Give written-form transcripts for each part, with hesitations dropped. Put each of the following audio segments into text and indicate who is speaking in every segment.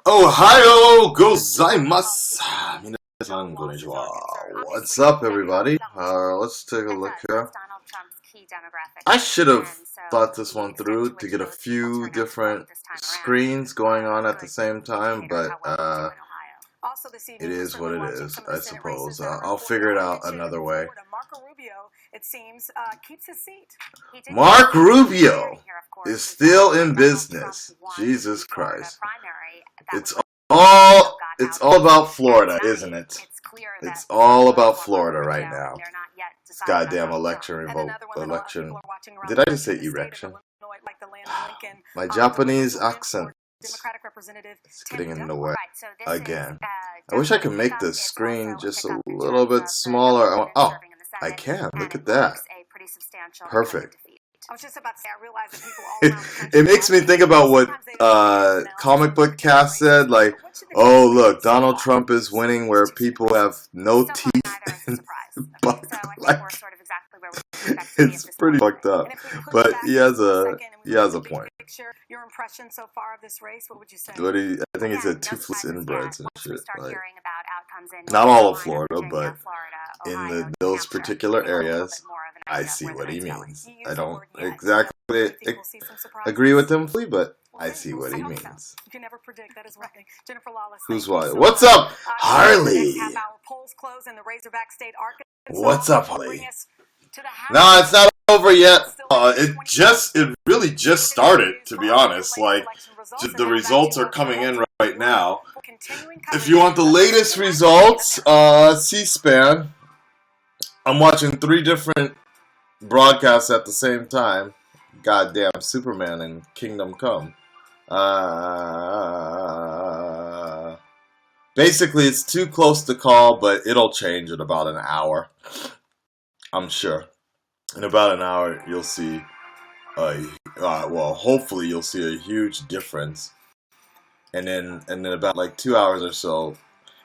Speaker 1: Ohio gozaimasu. Minasan konnichiwa. What's up, everybody? Let's take a look here. I should have thought this one through to get a few different screens going on at the same time, but it is what it is, I suppose. I'll figure it out another way. Mark Rubio is still in business. Jesus Christ. It's all about Florida, isn't it? It's all about Florida right now. This goddamn election. Did I just say erection? My Japanese accent. It's getting in the way again. I wish I could make the screen just a little bit smaller. Oh, I can. Look at that. Perfect. It makes me think about what Comic Book Cast said, like, oh, look, Donald Trump is winning where people have no teeth. It's pretty fucked up, but he has a point.
Speaker 2: Your impression so far of this race, what would you say?
Speaker 1: I think he said toothless inbreds and shit. Like, not all of Florida, but in those particular areas, I see what he means. I don't exactly agree with him fully, but I see what he means.
Speaker 2: You can never predict. That is one thing. Jennifer Lawless.
Speaker 1: Who's what? What's up, Harley? What's up, Harley? No, it's not over yet. It really just started, to be honest. Like, the results are coming in right now. If you want the latest results, C-SPAN. I'm watching 3 different broadcasts at the same time. Goddamn Superman and Kingdom Come. Basically, it's too close to call, but it'll change in about an hour. I'm sure. In about an hour, you'll see, well, hopefully you'll see a huge difference. And then about like 2 hours or so,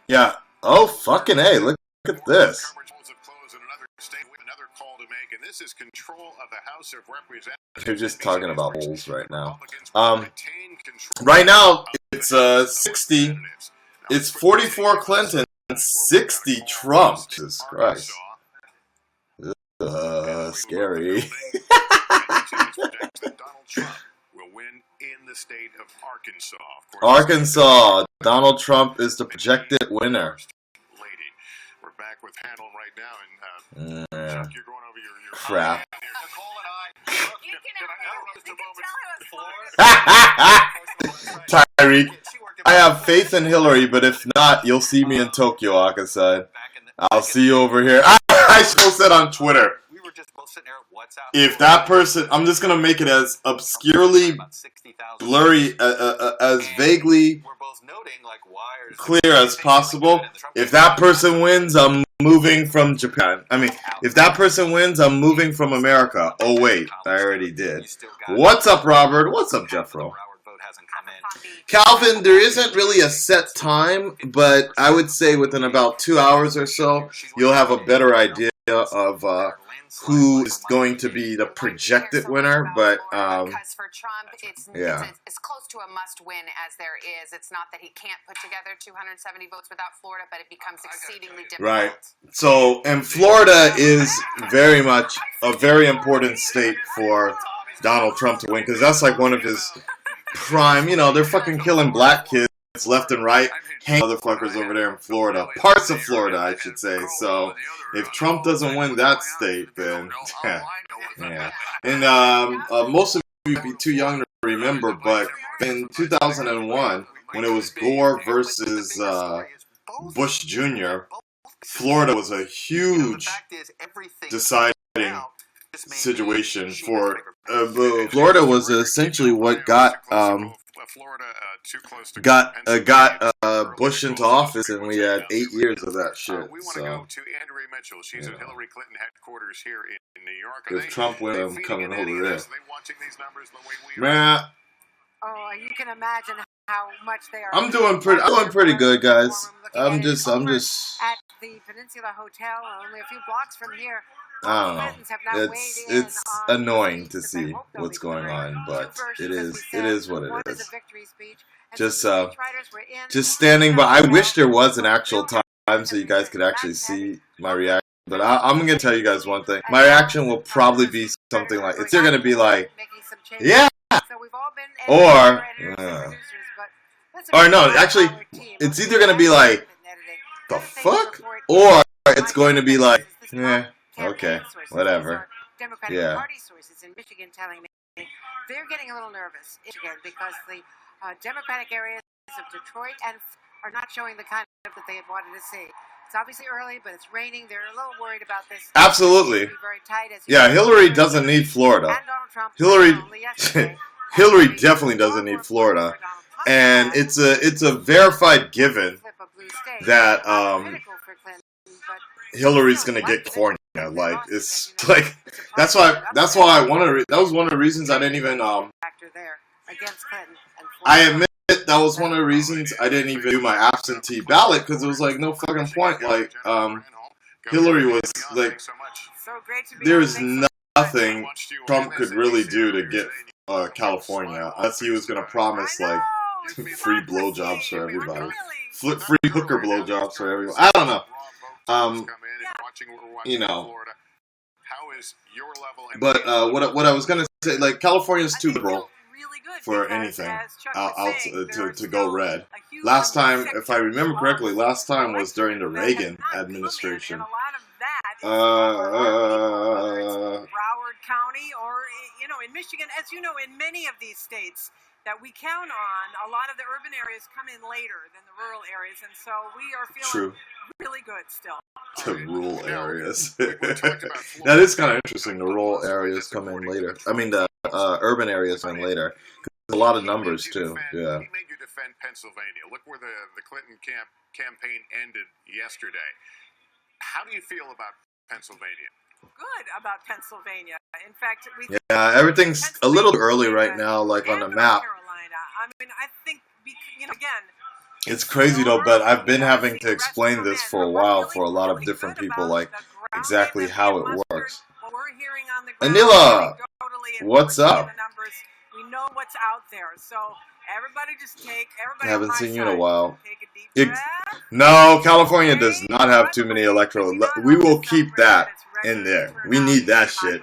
Speaker 1: yeah. Oh, fucking A, look at this. You're just talking about polls right now. Right now, it's 60. It's 44 Clinton, 60 Trump. Jesus Christ. Scary. Arkansas. Donald Trump is the projected winner.
Speaker 3: We're back with Handel right now, and Chuck, you're going over your
Speaker 1: crap. Tyreek, I have faith in Hillary, but if not, you'll see me in Tokyo, Akasai. I'll see you over here. I still said on Twitter, if that person, I'm just going to make it as obscurely blurry, as vaguely clear as possible. If that person wins, I'm moving from Japan. I mean, if that person wins, I'm moving from America. Oh, wait, I already did. What's up, Robert? What's up, Jeffro? Calvin, there isn't really a set time, but I would say within about 2 hours or so, you'll have a better idea of who is going to be the projected winner. But
Speaker 4: because for Trump,
Speaker 1: yeah,
Speaker 4: it's close to a must-win as there is. It's not that he can't put together 270 votes without Florida, but it becomes exceedingly difficult.
Speaker 1: Right. So, and Florida is very much a very important state for Donald Trump to win, because that's like one of his prime, you know, they're fucking killing black kids left and right, hang motherfuckers over there in Florida. Parts of Florida, I should say. So, if Trump doesn't win that state, then, yeah. And most of you would be too young to remember, but in 2001, when it was Gore versus Bush Jr., Florida was a huge deciding situation for Florida. Was essentially what got Bush into office, and we had 8 years of that shit. So, if Trump wins, I'm coming over there, man.
Speaker 2: Oh, you can imagine how much they are.
Speaker 1: I'm doing pretty good, guys. I'm just
Speaker 2: at the Peninsula Hotel, only a few blocks from here.
Speaker 1: I don't know.
Speaker 2: Clintons have not weighed
Speaker 1: It's
Speaker 2: in on
Speaker 1: annoying
Speaker 2: the
Speaker 1: to
Speaker 2: speech that they
Speaker 1: see
Speaker 2: hope they'll
Speaker 1: what's
Speaker 2: be
Speaker 1: going
Speaker 2: delivering.
Speaker 1: on, but
Speaker 2: Two
Speaker 1: it
Speaker 2: versions, as we
Speaker 1: is
Speaker 2: said.
Speaker 1: what it
Speaker 2: One is
Speaker 1: is.
Speaker 2: a victory speech, and
Speaker 1: Just
Speaker 2: some speechwriters were in
Speaker 1: just standing by. I wish there was an actual
Speaker 2: Bill
Speaker 1: time so you guys could actually
Speaker 2: That's heavy.
Speaker 1: see my reaction. But I'm gonna tell you guys one thing. My reaction will probably be something like, it's either gonna be like,
Speaker 2: making some changes.
Speaker 1: yeah,
Speaker 2: So we've all been
Speaker 1: or
Speaker 2: editors and producers, but listen,
Speaker 1: or no,
Speaker 2: our
Speaker 1: actually,
Speaker 2: team,
Speaker 1: it's either gonna be like, the fuck, or it's going to be like, yeah, okay, whatever.
Speaker 2: Democratic
Speaker 1: Yeah.
Speaker 2: Party sources in Michigan telling me they're getting a little nervous in Michigan because the Democratic areas of Detroit and are not showing the kind of that they had wanted to see. It's obviously early, but it's raining. They're a little worried about this.
Speaker 1: Absolutely. Yeah, Hillary doesn't need Florida. Hillary, Hillary definitely doesn't need Florida, and it's a verified given that Hillary's gonna get California. Like it's like that's why I wanted. That was one of the reasons I didn't even I admit that was one of the reasons I didn't even do my absentee ballot, because it was like no fucking point. Like Hillary was like, there's nothing Trump could really do to get California unless he was gonna promise like free blowjobs for everybody, free hooker blowjobs for everyone. I don't know. You know. But what I was gonna say, like California's too liberal for anything to go red. Last time, if I remember correctly, last time was during the Reagan administration.
Speaker 2: Broward County, or in Michigan, as you know, in many of these states that we count on, a lot of the urban areas come in later than the rural areas, and so we are feeling really good still.
Speaker 1: The rural areas. That is kind of interesting. The rural areas come in later. I mean, the urban areas come in later. A lot of numbers too. Yeah.
Speaker 3: He made you defend Pennsylvania. Look where the Clinton campaign ended yesterday. How do you feel about Pennsylvania?
Speaker 2: Good about Pennsylvania. In fact,
Speaker 1: everything's a little early right now, like on the map.
Speaker 2: I mean, I think again.
Speaker 1: It's crazy though, but I've been having to explain this for a while for a lot of different people, like exactly how it works. Anila, what's up?
Speaker 2: We know what's out there, so everybody just
Speaker 1: I haven't seen you in a while. No, California does not have too many electoral. We will keep that in there. We need that shit.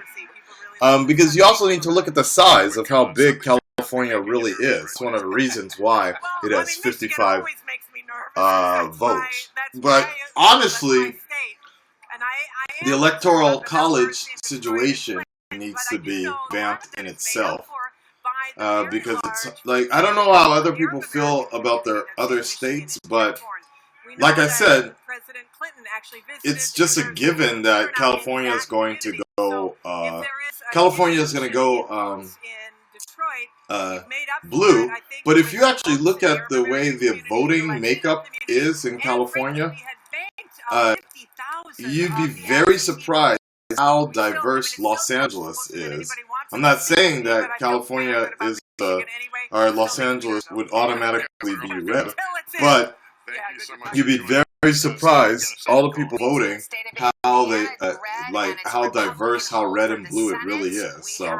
Speaker 1: Because you also need to look at the size of how big California really is. It's one of the reasons why it has 55 votes. But honestly, the Electoral College situation needs to be vamped in itself. Because it's like, I don't know how other people feel about their other states, but like I said, it's just a given that California is going to go, blue. But if you actually look at the way the voting makeup is in California, you'd be very surprised how diverse Los Angeles is. I'm not saying that California is or Los Angeles would automatically be red, but you'd be very surprised all the people voting how they like how diverse, how red and blue it really is. So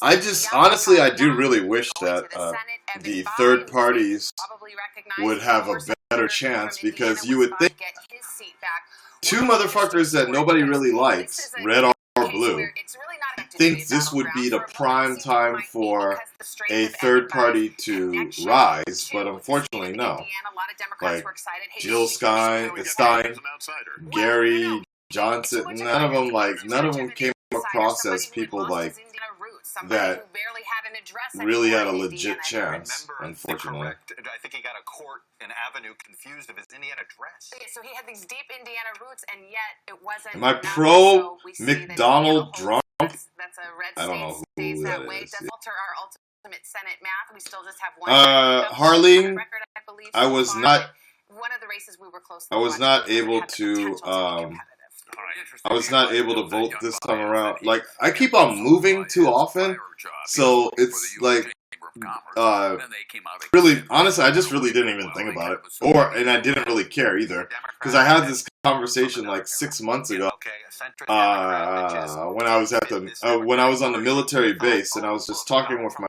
Speaker 1: I just honestly, I do really wish that the third parties would have a better chance, because you would think two motherfuckers that nobody really likes, red or blue, think this would be the prime time for a third party to rise, but unfortunately no. Like Jill Stein, Gary Johnson, none of them came across as people like that really had a legit chance, unfortunately.
Speaker 5: I think he got a court and avenue confused of his Indiana address.
Speaker 4: Okay, so he had these deep Indiana roots, and yet it wasn't.
Speaker 1: Am I pro McDonald Trump?
Speaker 4: That's a red state.
Speaker 1: I don't know who that
Speaker 4: way.
Speaker 1: is.
Speaker 4: Does alter our ultimate Senate math. We still just have one.
Speaker 1: Harleen,
Speaker 4: record, I believe,
Speaker 1: I was not.
Speaker 4: One of the races we were close.
Speaker 1: I was not able to. I was not able to vote this time around. Like, I keep on moving too often, so it's like really, honestly, I just really didn't even think about it, and I didn't really care either, because I had this conversation like 6 months ago, when I was when I was on the military base, and I was just talking with my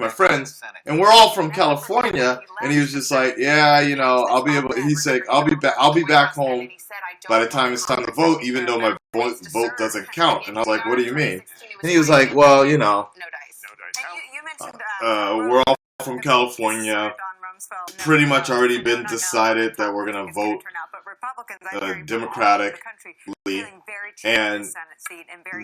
Speaker 1: friends, and we're all from California, and he was just like, yeah, he said, I'll be back home by the time it's time to vote, even though my vote doesn't count. And I was like, what do you mean? And he was like, well, we're all from California. Pretty much already been decided that we're going to vote Democratically, and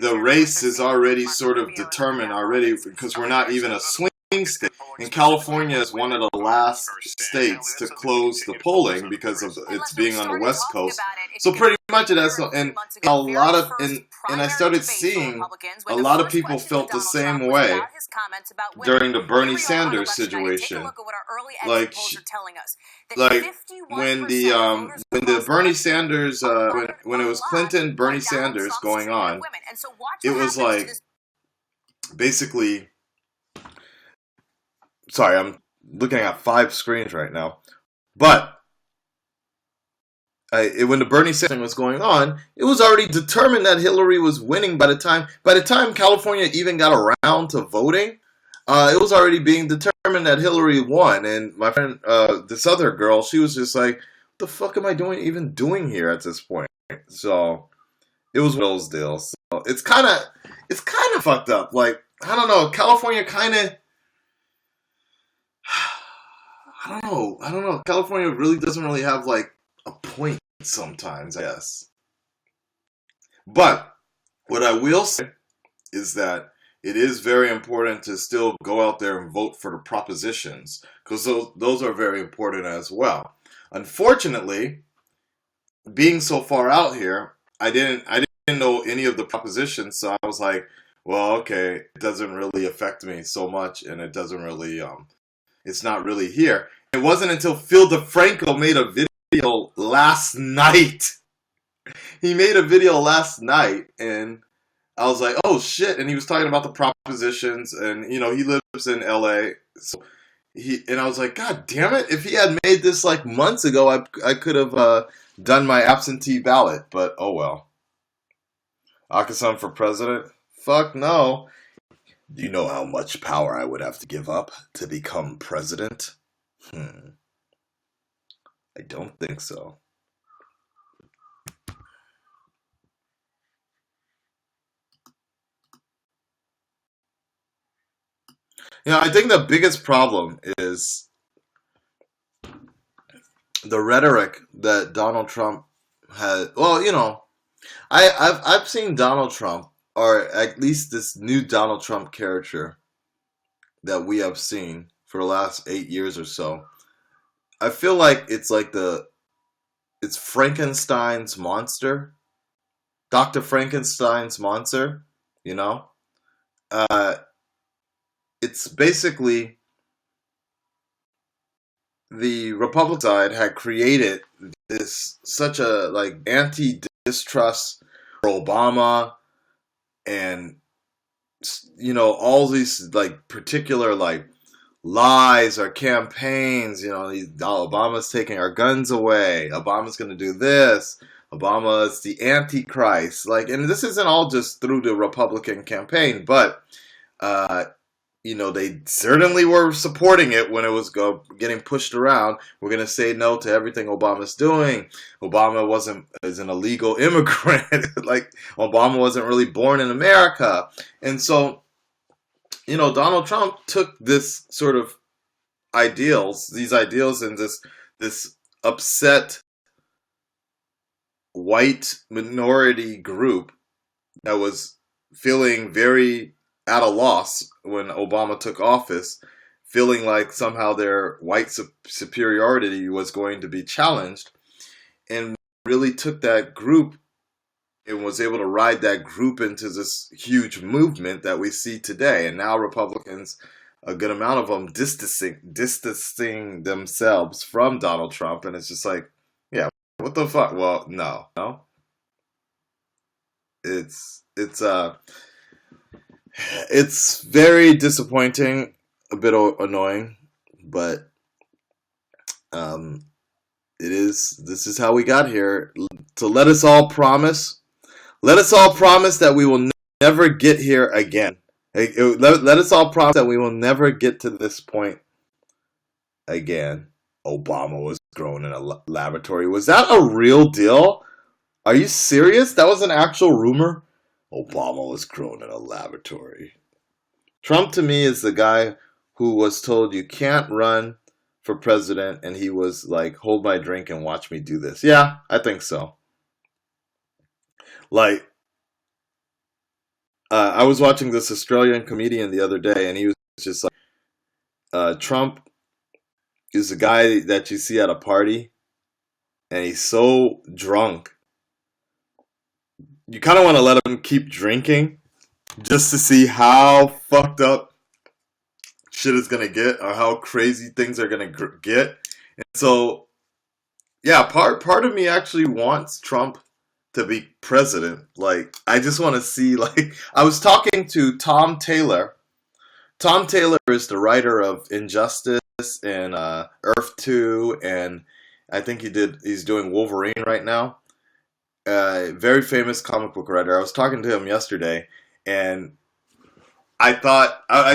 Speaker 1: the race is already sort of determined already, because we're not even a swing state. And California is one of the last states to close the polling because of its being on the West Coast. So pretty much it has, and a lot of, and I started seeing a lot of people felt the same way during the Bernie Sanders situation. Like when the Bernie Sanders, when it was Clinton, Bernie Sanders going on, it was like basically. Sorry, I'm looking at 5 screens right now. But when the Bernie Sanders was going on, it was already determined that Hillary was winning by the time California even got around to voting. It was already being determined that Hillary won. And my friend, this other girl, she was just like, "What the fuck am I even doing here at this point?" So it was one of those deals. So it's kind of fucked up. Like, I don't know, California kind of. I don't know. California really doesn't really have like a point sometimes, I guess. But what I will say is that it is very important to still go out there and vote for the propositions, because those are very important as well. Unfortunately, being so far out here, I didn't know any of the propositions, so I was like, well, okay, it doesn't really affect me so much, and it doesn't really it's not really here. It wasn't until Phil DeFranco made a video last night. He made a video last night, and I was like, oh shit. And he was talking about the propositions, and he lives in LA. So I was like, God damn it. If he had made this like months ago, I could have done my absentee ballot, but oh well. Akasan for president? Fuck no. Do you know how much power I would have to give up to become president? I don't think so. I think the biggest problem is the rhetoric that Donald Trump had. Well, I've seen Donald Trump, or at least this new Donald Trump character that we have seen for the last 8 years or so. I feel like it's Frankenstein's monster, Dr. Frankenstein's monster. It's basically the Republican side had created such a anti-distrust for Obama, and all these particular lies or campaigns. Obama's taking our guns away. Obama's going to do this. Obama is the Antichrist. And this isn't all just through the Republican campaign, but they certainly were supporting it when it was getting pushed around. We're going to say no to everything Obama's doing. Obama is an illegal immigrant. Obama wasn't really born in America. And so, Donald Trump took this sort of these ideals and this upset white minority group that was feeling very at a loss when Obama took office, feeling like somehow their white superiority was going to be challenged, and really took that group and was able to ride that group into this huge movement that we see today. And now Republicans, a good amount of them, distancing themselves from Donald Trump, and it's just like, yeah, what the fuck? Well, no. It's very disappointing, a bit annoying, but um, it is. This is how we got here. So let us all promise that we will never get here again. Let us all promise that we will never get to this point again. Obama was grown in a laboratory. Was that a real deal? Are you serious? That was an actual rumor? Obama was grown in a laboratory. Trump to me is the guy who was told you can't run for president, and he was like, hold my drink and watch me do this. Yeah, I think so. Like, I was watching this Australian comedian the other day, and he was just like, Trump is the guy that you see at a party, and he's so drunk. You kind of want to let him keep drinking just to see how fucked up shit is going to get, or how crazy things are going to get. And so, yeah, part of me actually wants Trump to be president. Like, I just want to see, like, I was talking to Tom Taylor. Tom Taylor is the writer of Injustice and Earth 2, and I think he's doing Wolverine right now. Very famous comic book writer. I was talking to him yesterday, and I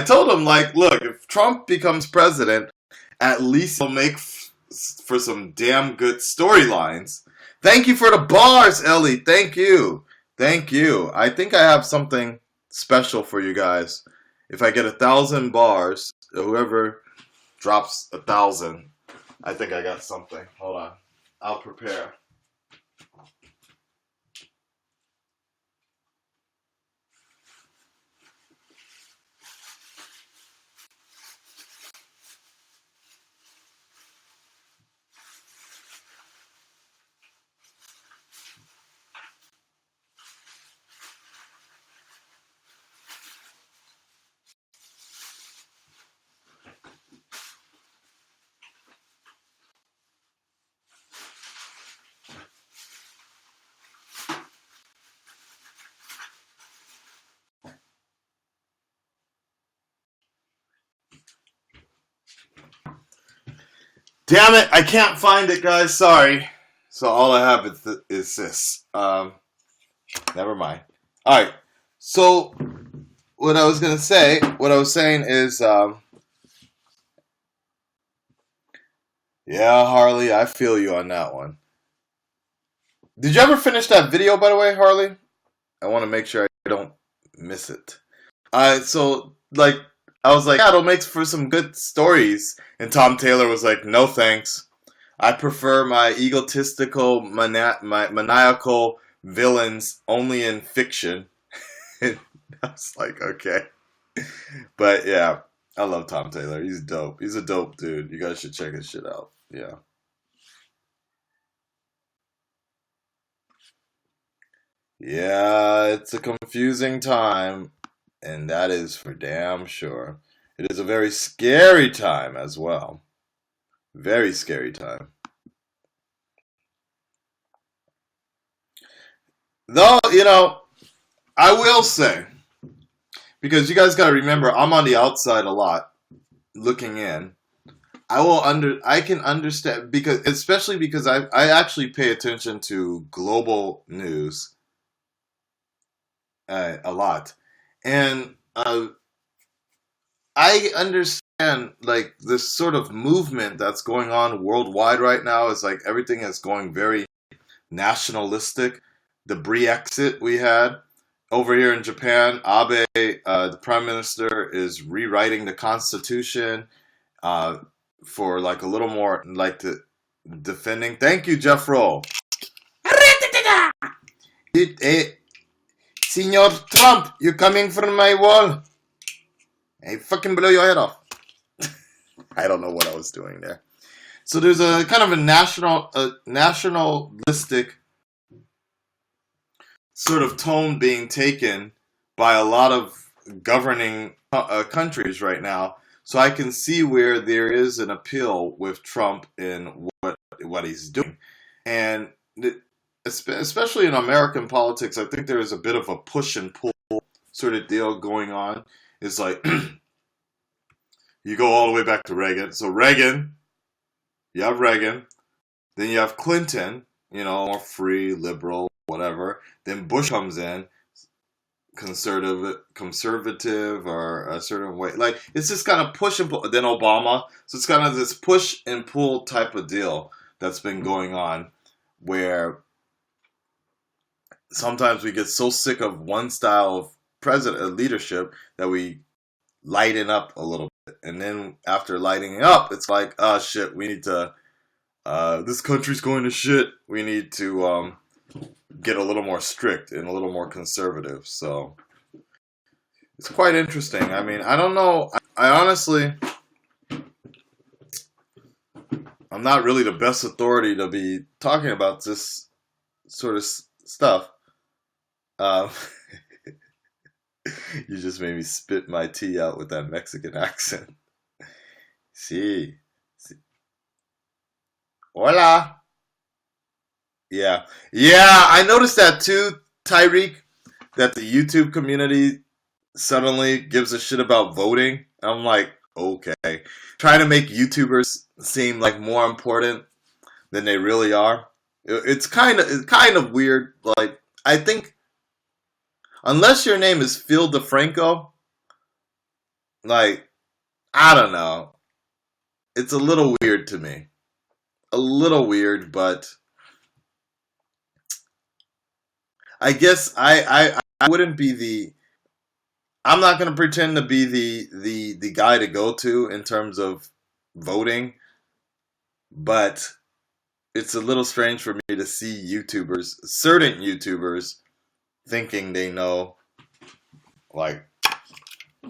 Speaker 1: told him, like, look, if Trump becomes president, at least he'll make for some damn good storylines. Thank you for the bars, Ellie. Thank you. Thank you. I think I have something special for you guys. If I get 1,000 bars, whoever drops 1,000, I think I got something. Hold on. I'll prepare. Damn it, I can't find it, guys. Sorry. So all I have is this. Never mind. All right. So what I was saying is, yeah, Harley, I feel you on that one. Did you ever finish that video, by the way, Harley? I want to make sure I don't miss it. So like, I was like, yeah, it'll make for some good stories. And Tom Taylor was like, no thanks. I prefer my egotistical, maniacal villains only in fiction. I was like, okay. But yeah, I love Tom Taylor. He's dope. He's a dope dude. You guys should check his shit out. Yeah. Yeah, it's a confusing time, and that is for damn sure. It is a very scary time as well. Very scary time. Though, I will say, because you guys got to remember, I'm on the outside a lot, looking in. I can understand, because especially because I actually pay attention to global news a lot, and I understand, like, this sort of movement that's going on worldwide right now is like everything is going very nationalistic. The Brexit we had over here in Japan, Abe, the prime minister, is rewriting the constitution for like a little more like the defending. Thank you, Jeff Roll. Senor Trump, you coming from my wall? I fucking blow your head off. I don't know what I was doing there. So there's a kind of a nationalistic sort of tone being taken by a lot of governing countries right now. So I can see where there is an appeal with Trump in what he's doing. And especially in American politics, I think there is a bit of a push and pull sort of deal going on. It's like you go all the way back to Reagan. So Reagan, you have Reagan, then you have Clinton, you know, more free, liberal, whatever. Then Bush comes in, conservative or a certain way. Like, it's just kind of push and pull. Then Obama. So it's kind of this push and pull type of deal that's been going on, where sometimes we get so sick of one style of leadership that we lighten up a little bit. And then after lighting up, it's like, oh shit, we need to, this country's going to shit. We need to get a little more strict and a little more conservative. So it's quite interesting. I mean, I don't know. I honestly, I'm not really the best authority to be talking about this sort of stuff. You just made me spit my tea out with that Mexican accent. Sí. Hola. Yeah. Yeah, I noticed that too, Tyreek, that the YouTube community suddenly gives a shit about voting. I'm like, okay. Trying to make YouTubers seem like more important than they really are. It's kind of weird. Like, I think unless your name is Phil DeFranco, like, I don't know. It's a little weird to me. A little weird, but I guess I wouldn't be I'm not going to pretend to be the guy to go to in terms of voting, but it's a little strange for me to see YouTubers, certain YouTubers, thinking they know, like,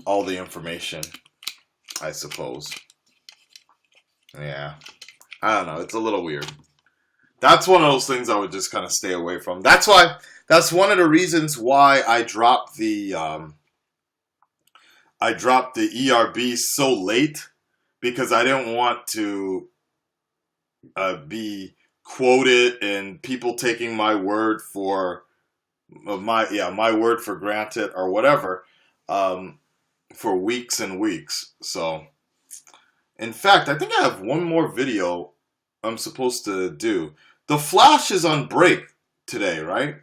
Speaker 1: all the information, I suppose. Yeah. I don't know. It's a little weird. That's one of those things I would just kind of stay away from. That's one of the reasons why I dropped the ERB so late, because I didn't want to be quoted and people taking my word for my word for granted or whatever for weeks and weeks. So, in fact, I think I have one more video I'm supposed to do. The Flash is on break today, right?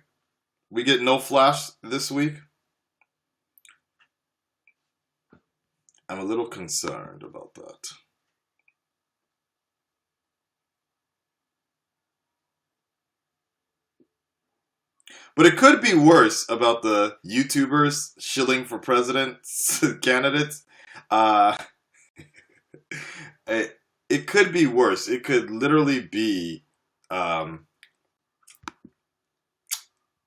Speaker 1: We get no Flash this week. I'm a little concerned about that. But it could be worse about the YouTubers shilling for president candidates. It could be worse. It could literally be, what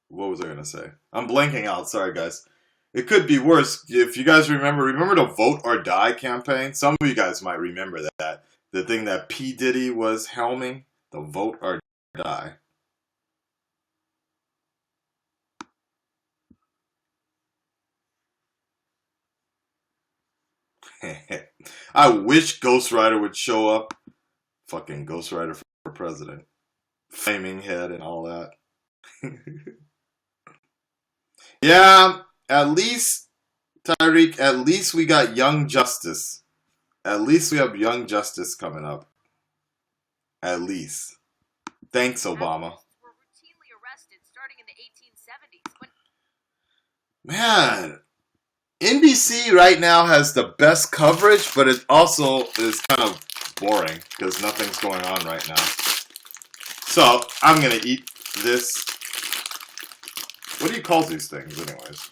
Speaker 1: was I going to say? I'm blanking out. Sorry, guys. It could be worse. If you guys remember the Vote or Die campaign? Some of you guys might remember that. The thing that P. Diddy was helming. The Vote or Die. I wish Ghost Rider would show up. Fucking Ghost Rider for president. Flaming head and all that. Yeah, at least, Tyreek, at least we got Young Justice. At least we have Young Justice coming up. At least. Thanks, Obama.
Speaker 6: Were routinely arrested starting in the 1870s.
Speaker 1: Man, NBC right now has the best coverage, but it also is kind of boring because nothing's going on right now. So, I'm going to eat this. What do you call these things, anyways?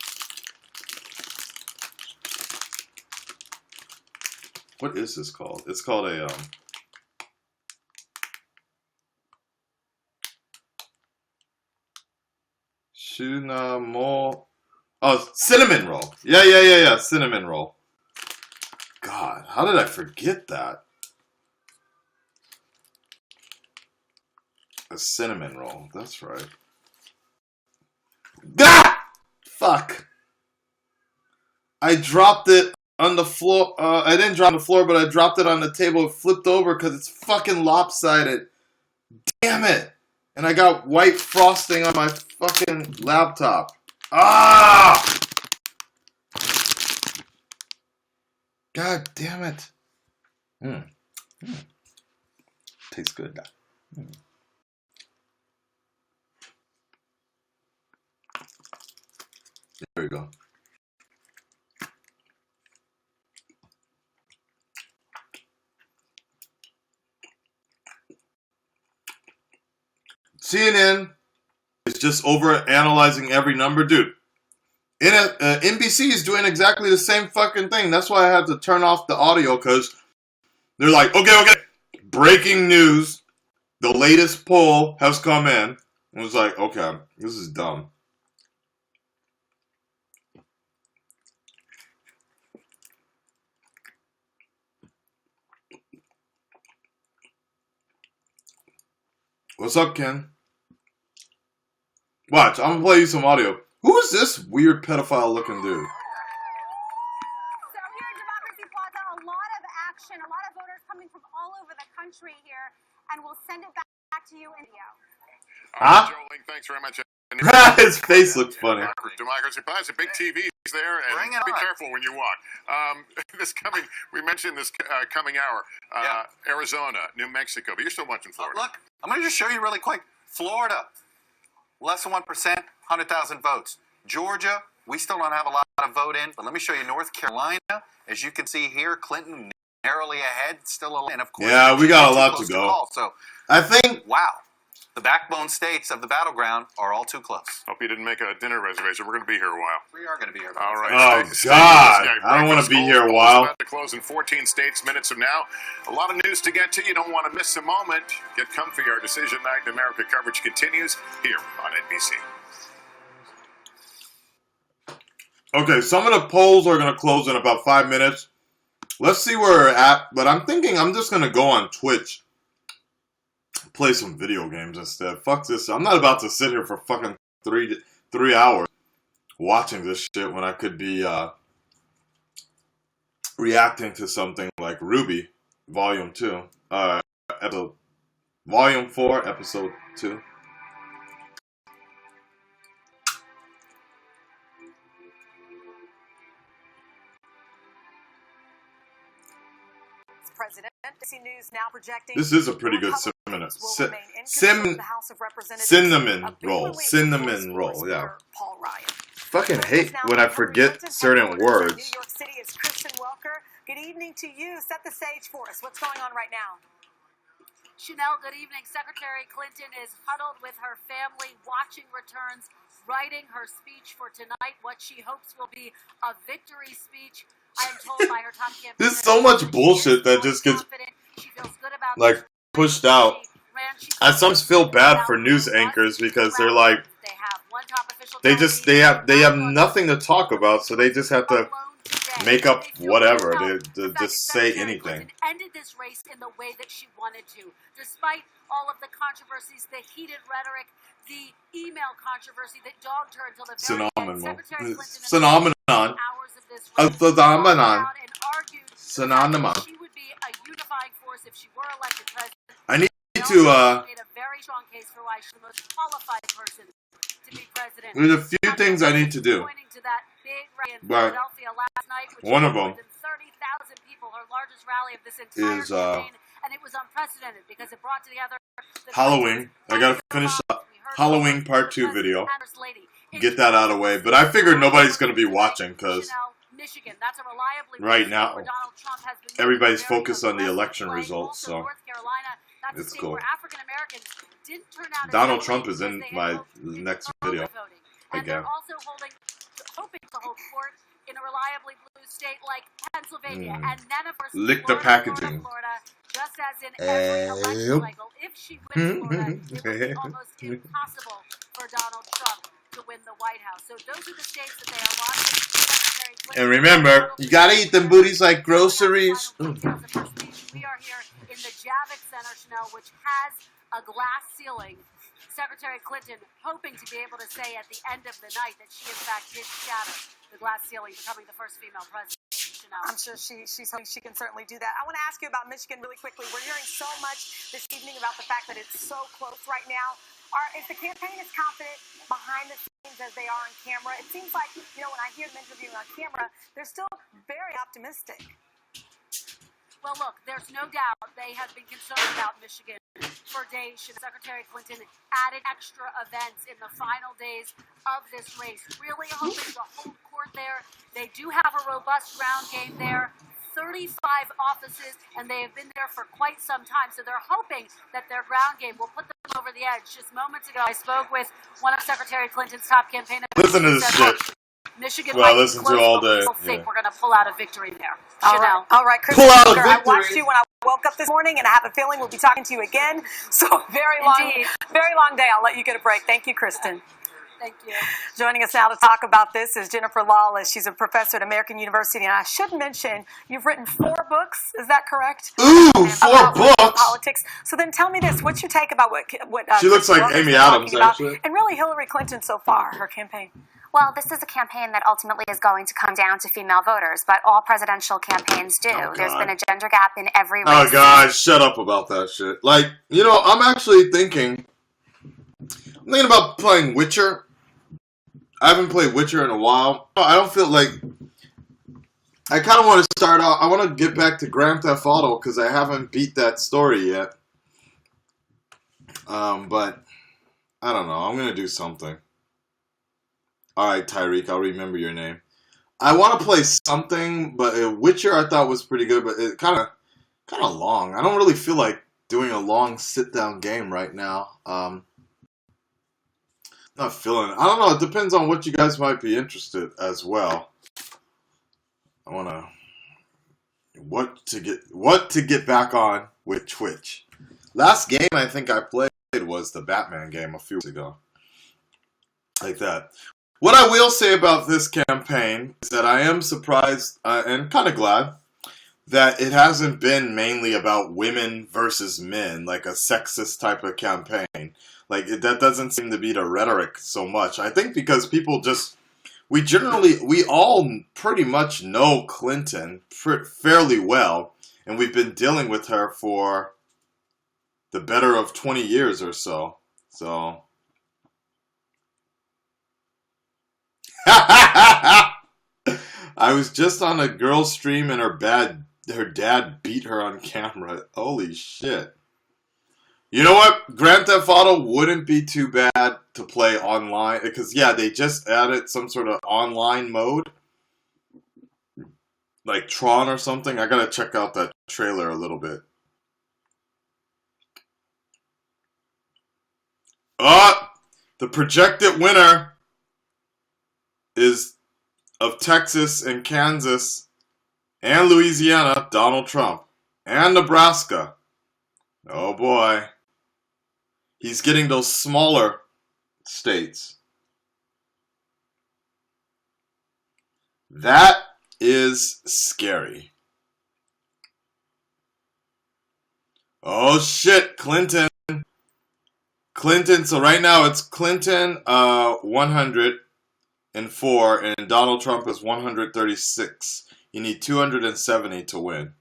Speaker 1: What is this called? It's called a, Shunamo. Oh, cinnamon roll. Yeah. Cinnamon roll. God, how did I forget that? A cinnamon roll. That's right. Ah! Fuck. I dropped it on the floor. I didn't drop it on the floor, but I dropped it on the table. It flipped over because it's fucking lopsided. Damn it. And I got white frosting on my fucking laptop. Ah! God damn it. Mm. Mm. Tastes good. Mm. There we go. CNN is just over analyzing every number, dude. NBC is doing exactly the same fucking thing. That's why I had to turn off the audio, because they're like, okay, breaking news. The latest poll has come in. I was like, okay, this is dumb. What's up, Ken? Watch, I'm gonna play you some audio. Who is this weird pedophile looking dude?
Speaker 7: So here at Democracy Plaza, a lot of action, a lot of voters coming from all over the country here, and we'll send it back to you in video.
Speaker 1: Huh?
Speaker 3: Joe Link, thanks very much.
Speaker 1: His face looks funny.
Speaker 3: Democracy Plaza, big TVs there, and be careful when you walk. We mentioned this coming hour. Arizona, New Mexico, but you're still watching Florida.
Speaker 5: Look, I'm going to just show you really quick. Florida, less than 1%, 100,000 votes. Georgia, we still don't have a lot of vote in, but let me show you North Carolina. As you can see here, Clinton narrowly ahead, still a, and of course,
Speaker 1: yeah, we got a lot to go.
Speaker 5: So
Speaker 1: I think,
Speaker 5: wow. The backbone states of the battleground are all too close.
Speaker 3: Hope you didn't make a dinner reservation. We're going to be here a while.
Speaker 5: We are going to be here.
Speaker 3: All right.
Speaker 1: oh God, I don't want to be here a while.
Speaker 3: About to close in 14 states minutes from now. A lot of news to get to. You don't want to miss a moment. Get comfy. Our Decision Night in America coverage continues here on NBC.
Speaker 1: Okay, some of the polls are going to close in about 5 minutes. Let's see where we're at, but I'm thinking I'm just going to go on Twitch. Play some video games instead. Fuck this. I'm not about to sit here for fucking three hours watching this shit when I could be reacting to something like Ruby Volume 2. Volume 4, Episode 2.
Speaker 7: President. NBC News now projecting
Speaker 1: This is a pretty good cinnamon roll. Yeah.
Speaker 7: Paul Ryan.
Speaker 1: Fucking hate when I forget certain words.
Speaker 7: New York City is Kristen Welker. Good evening to you. Set the stage for us. What's going on right now?
Speaker 6: Chanel, good evening. Secretary Clinton is huddled with her family, watching returns, writing her speech for tonight, what she hopes will be a victory speech. I am told by her top campaign.
Speaker 1: There's so much bullshit that just gets like pushed out. I sometimes feel bad for news anchors because they're like they have nothing to talk about, so they just have to make up whatever to just say anything.
Speaker 6: Ended this race in the way that she wanted to, despite all of the controversies, the heated rhetoric, the email controversy that dogged her until the very end. Secretary Clinton
Speaker 1: Phenomenon. A phenomenon. Synonym.
Speaker 6: She would be a unifying force if she were elected president.
Speaker 1: I need to
Speaker 6: made a very strong case for why she's the most qualified person to be president.
Speaker 1: there's a few things I need to do.
Speaker 6: Pointing to that big rally in
Speaker 1: But
Speaker 6: Philadelphia last night, which
Speaker 1: one of them
Speaker 6: more than 30,000 people, her largest rally of this entire
Speaker 1: is
Speaker 6: campaign, and it was unprecedented because it brought together the
Speaker 1: Halloween. I gotta finish the Halloween Part 2 video. Get that out of the way. But I figured nobody's gonna be watching because right now everybody's focused on the election results. So it's cool. Donald Trump is in my next video again.
Speaker 6: Hoping to hold court in a reliably blue state like Pennsylvania, and then of course
Speaker 1: Lick the packaging.
Speaker 6: Florida, just as in every election cycle, if she wins Florida, it would be almost impossible for Donald Trump to win the White House. So those are the states that they are watching.
Speaker 1: And remember, you gotta eat them booties like groceries.
Speaker 6: We are here in the Javits Center, Chanel, which has a glass ceiling. Secretary Clinton hoping to be able to say at the end of the night that she, in fact, did shatter the glass ceiling, becoming the first female president. Chanel.
Speaker 7: I'm sure she's hoping she can certainly do that. I want to ask you about Michigan really quickly. We're hearing so much this evening about the fact that it's so close right now. Is the campaign as confident behind the scenes as they are on camera? It seems like, when I hear them interviewing on camera, they're still very optimistic.
Speaker 6: Well, look, there's no doubt they have been concerned about Michigan for days. Secretary Clinton added extra events in the final days of this race, really hoping to hold court there. They do have a robust ground game there, 35 offices, and they have been there for quite some time. So they're hoping that their ground game will put them over the edge. Just moments ago, I spoke with one of Secretary Clinton's top campaign officials.
Speaker 1: Listen to this shit.
Speaker 6: Michigan
Speaker 1: Well, I
Speaker 6: might be
Speaker 1: listen
Speaker 6: close,
Speaker 1: to all
Speaker 6: but we
Speaker 1: day.
Speaker 6: still think
Speaker 1: Yeah.
Speaker 6: we're going to pull out a victory there.
Speaker 7: All right, Chris.
Speaker 1: Pull out a
Speaker 7: I
Speaker 1: victory.
Speaker 7: watched you when I woke up this morning, and I have a feeling we'll be talking to you again. So very long day. I'll let you get a break. Thank you, Kristen.
Speaker 6: Thank you.
Speaker 7: Joining us now to talk about this is Jennifer Lawless. She's a professor at American University, and I should mention you've written 4 books. Is that correct?
Speaker 1: Ooh,
Speaker 7: And
Speaker 1: 4
Speaker 7: about
Speaker 1: books.
Speaker 7: politics. So then, tell me this: what's your take about what
Speaker 1: She looks
Speaker 7: Kristen
Speaker 1: like
Speaker 7: Lawless
Speaker 1: Amy
Speaker 7: is
Speaker 1: Adams,
Speaker 7: talking about,
Speaker 1: actually.
Speaker 7: and really Hillary Clinton so far, her campaign?
Speaker 8: Well, this is a campaign that ultimately is going to come down to female voters, but all presidential campaigns do.
Speaker 1: Oh,
Speaker 8: There's
Speaker 1: God.
Speaker 8: been a gender gap in every race.
Speaker 1: Oh, God, shut up about that shit. Like, you know, I'm actually thinking about playing Witcher. I haven't played Witcher in a while. I don't feel like... I kind of want to start out... I want to get back to Grand Theft Auto because I haven't beat that story yet. But, I don't know. I'm going to do something. Alright, Tyreek, I'll remember your name. I want to play something, but Witcher I thought was pretty good, but it kind of long. I don't really feel like doing a long sit-down game right now. Not feeling it. I don't know. It depends on what you guys might be interested as well. I want to what to get back on with Twitch. Last game I think I played was the Batman game a few weeks ago. Like that. What I will say about this campaign is that I am surprised and kind of glad that it hasn't been mainly about women versus men, like a sexist type of campaign. Like, that doesn't seem to be the rhetoric so much. I think because people just, we all pretty much know Clinton fairly well, and we've been dealing with her for the better of 20 years or so. So... I was just on a girl's stream and her dad beat her on camera. Holy shit. You know what? Grand Theft Auto wouldn't be too bad to play online. Because, yeah, they just added some sort of online mode. Like Tron or something. I gotta check out that trailer a little bit. Oh! The projected winner is of Texas and Kansas and Louisiana, Donald Trump. And Nebraska. Oh boy. He's getting those smaller states. That is scary. Oh shit, Clinton. So right now it's Clinton 104 and Donald Trump is 136. You need 270 to win.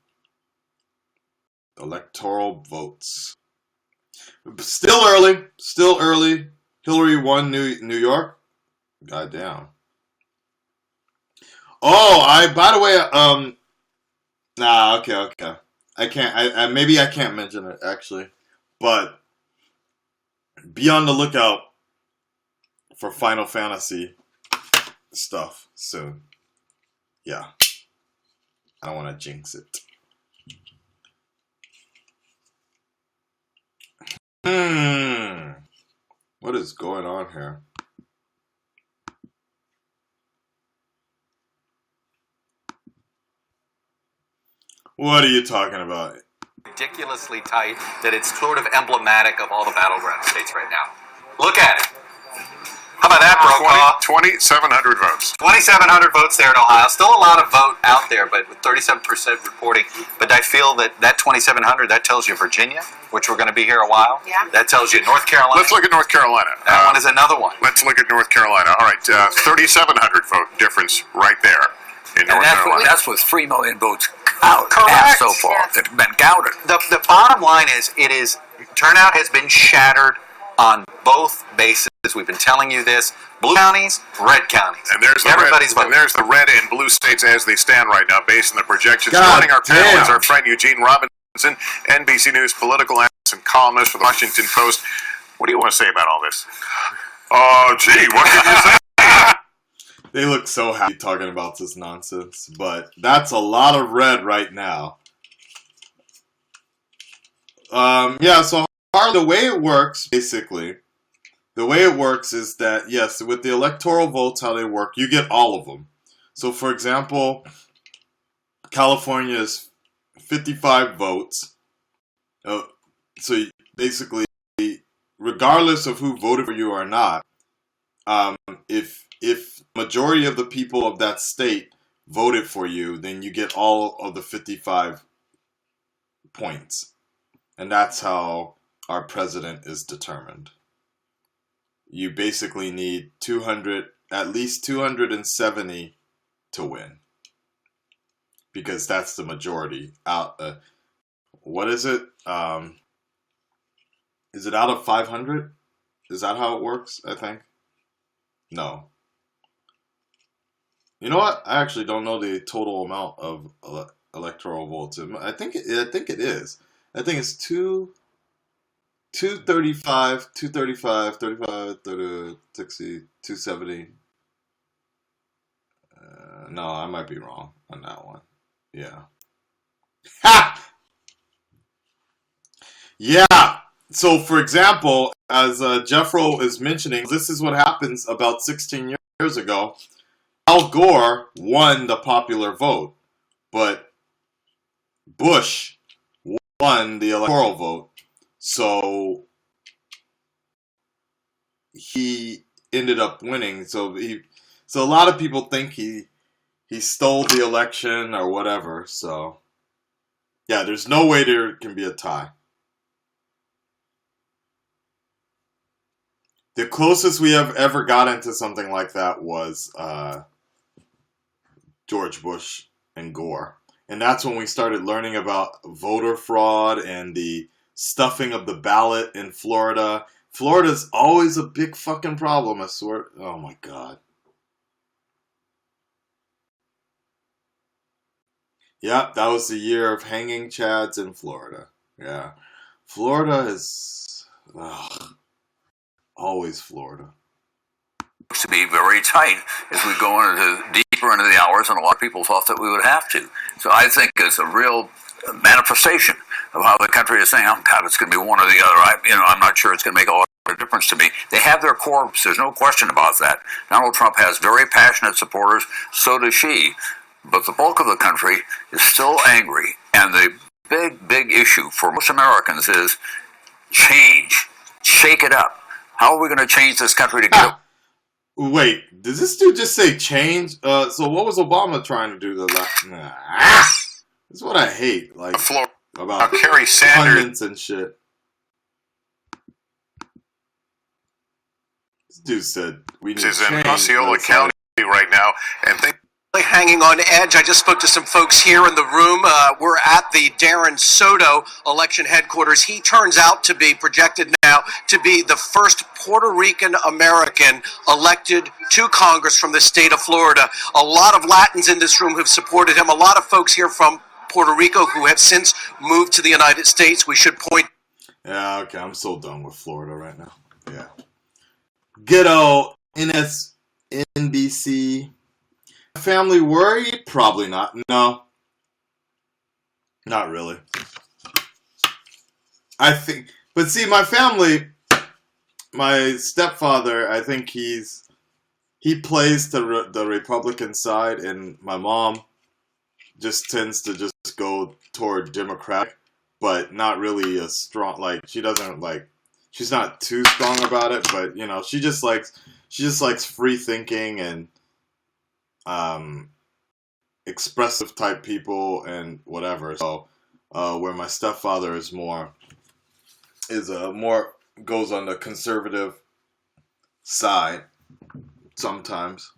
Speaker 1: Electoral votes. Still early. Hillary won New York. Goddamn. Oh, by the way, okay. I can't, maybe I can't mention it, actually. But, be on the lookout for Final Fantasy stuff soon. Yeah. I don't want to jinx it. What is going on here? What are you talking about?
Speaker 5: Ridiculously tight that it's sort of emblematic of all the battleground states right now. Look at it. How about that, Brokaw?
Speaker 3: 2,700 votes.
Speaker 5: 2,700 votes there in Ohio. Still a lot of vote out there, but with 37% reporting. But I feel that 2,700, that tells you Virginia, which we're going to be here a while.
Speaker 4: Yeah.
Speaker 5: That tells you North Carolina.
Speaker 3: Let's look at North Carolina.
Speaker 5: That one is another one.
Speaker 3: Let's look at North Carolina. All right, 3,700 vote difference right there in North Carolina.
Speaker 9: That's with 3 million votes out
Speaker 5: Correct.
Speaker 9: so far. It's been counted.
Speaker 5: The bottom line is, turnout has been shattered on both bases. We've been telling you this. Blue counties, red counties.
Speaker 3: And there's the
Speaker 5: Everybody's
Speaker 3: red,
Speaker 5: voting.
Speaker 3: and there's the red and blue states as they stand right now, based on the projections.
Speaker 1: God
Speaker 3: Joining our panel
Speaker 1: damn.
Speaker 3: is our friend Eugene Robinson, NBC News political analyst and columnist for the Washington Post. What do you want to say about all this? Oh, gee, what can you say?
Speaker 1: They look so happy talking about this nonsense, but that's a lot of red right now. Yeah, so the way it works, basically, the way it works is that, yes, with the electoral votes, how they work, you get all of them. So, for example, California is 55 votes. So, basically, regardless of who voted for you or not, if majority of the people of that state voted for you, then you get all of the 55 points. And that's how our president is determined. You basically need at least 270 to win. Because that's the majority. What is it? Is it out of 500? Is that how it works, I think? No. You know what? I actually don't know the total amount of electoral votes. I think it is. I think it's 235, 235, 35, 30, 60, 270. No, I might be wrong on that one. Yeah. Ha! Yeah. So, for example, as Jeffro is mentioning, this is what happens about 16 years ago. Al Gore won the popular vote, but Bush won the electoral vote. So he ended up winning. So a lot of people think he stole the election or whatever. So yeah, there's no way there can be a tie. The closest we have ever gotten to something like that was George Bush and Gore. And that's when we started learning about voter fraud and the stuffing of the ballot in Florida. Florida's always a big fucking problem, I swear. Oh my God. Yep, that was the year of hanging chads in Florida. Yeah. Florida is always Florida.
Speaker 9: To be very tight as we go deeper into the hours, and a lot of people thought that we would have to. So I think it's a real manifestation of how the country is saying, "Oh God, it's going to be one or the other." I'm not sure it's going to make a lot of difference to me. They have their core. There's no question about that. Donald Trump has very passionate supporters. So does she. But the bulk of the country is still angry, and the big issue for most Americans is change. Shake it up. How are we going to change this country to get?
Speaker 1: Wait, does this dude just say change? So what was Obama trying to do to that? That's what I hate. Like about
Speaker 3: Kerry Sanders
Speaker 1: pundits and shit. This dude said we need
Speaker 3: is
Speaker 1: change.
Speaker 3: in Osceola County right now, and
Speaker 10: hanging on edge. I just spoke to some folks here in the room. We're at the Darren Soto election headquarters. He turns out to be projected now to be the first Puerto Rican American elected to Congress from the state of Florida. A lot of Latins in this room have supported him. A lot of folks here from Puerto Rico who have since moved to the United States. We should point.
Speaker 1: Yeah, okay, I'm so done with Florida right now. Yeah. Ghetto, NBC. Family worried? Probably not. No. Not really. I think, but see, my family, my stepfather, I think he plays the Republican side, and my mom just tends to just go toward Democratic, but not really a strong, like, she doesn't, like, she's not too strong about it, but, she just likes free thinking and expressive type people and whatever. So where my stepfather is more goes on the conservative side sometimes,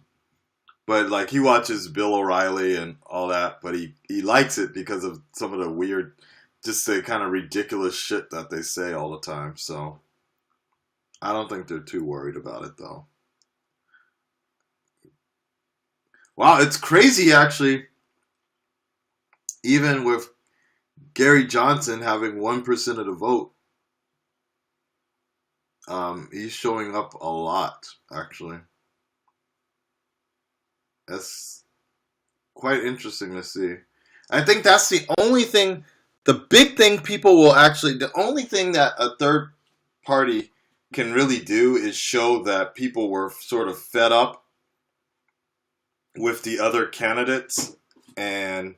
Speaker 1: but like he watches Bill O'Reilly and all that, but he likes it because of some of the weird, just the kind of ridiculous shit that they say all the time. So I don't think they're too worried about it, though. Wow, it's crazy, actually. Even with Gary Johnson having 1% of the vote, he's showing up a lot, actually. That's quite interesting to see. I think that's the only thing, the big thing people will actually, the only thing that a third party can really do is show that people were sort of fed up with the other candidates, and